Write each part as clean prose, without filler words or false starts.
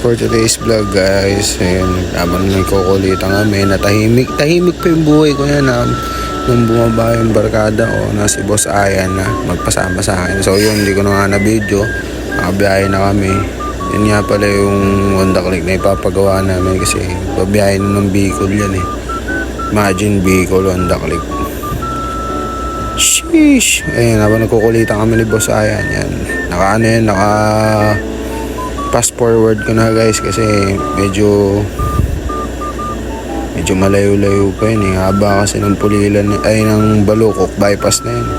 for today's vlog guys. Ayun, habang nagkukulitan kami, tahimik pa yung buhay ko yan nung bumaba yung barkada o na si Boss Ayan na magpasama sa akin. So yun, hindi ko na nga na video, nakabiyahe na kami. Yun nga pala yung Honda Click na ipapagawa namin kasi babiyahe na ng Bicol yan eh. Imagine Bicol, Honda Click. Sheesh! Ayun, habang nagkukulitan kami ni Boss Ayan, yan. Naka fast forward ko na guys kasi medyo malayo-layo pa yun eh. Haba kasi ng Pulilan ay ng Balukok bypass na yun.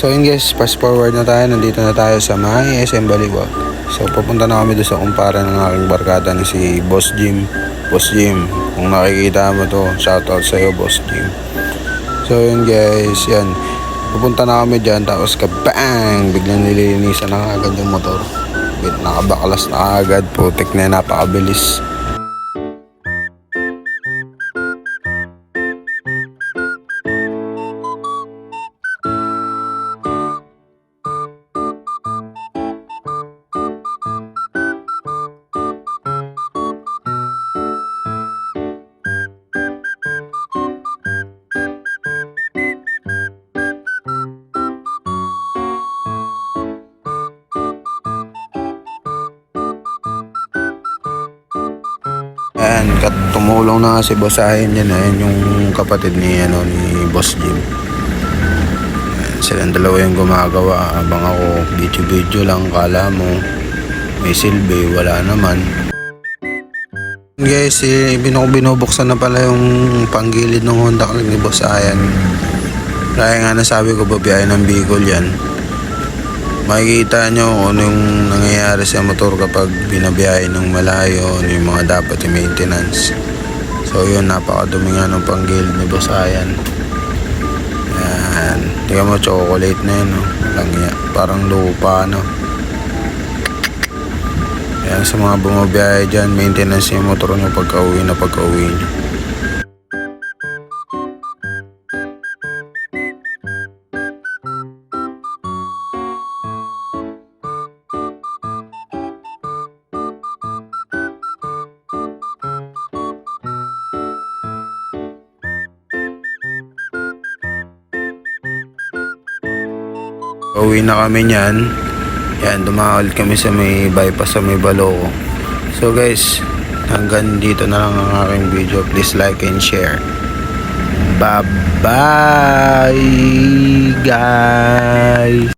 So yun guys, fast forward na tayo. Nandito na tayo sa may SM Baliwag. So papunta na kami doon sa kumpara ng aking barkada na si Boss Jim. Boss Jim, kung nakikita mo to, shoutout sa'yo Boss Jim. So yun guys, yan. Pupunta na kami dyan, tapos kabang! Biglang nililinisan na agad yung motor. Nakabaklas na agad, putik na, napakabilis. Ayan, tumulong na nga si Boss Ayan yan. Ayan yung kapatid ni Boss Jim. Ayan, silang dalawa yung gumagawa habang ako video lang. Kala mo may silbi, wala naman. Guys, binubuksan na pala yung panggilid ng Honda Click ni Boss Ayan. Kaya nga nasabi ko, babiyahe ng Bicol yan. Makikita nyo kung ano yung nangyayari sa motor kapag binabiyahe ng malayo, ano yung mga dapat yung maintenance. So yun, napakadumi nga ng panggilid ni Boss Ayan. Yan, tingnan mo, chocolate na yun, no? Parang lupa, no? Yan, sa mga bumabiyahe dyan, maintenance yung motor nyo pagka-uwi nyo. Uwi na kami niyan. Yan, dumakal kami sa may bypass sa may Balukok. So guys, hanggang dito na lang ang aking video. Please like and share. Bye bye guys.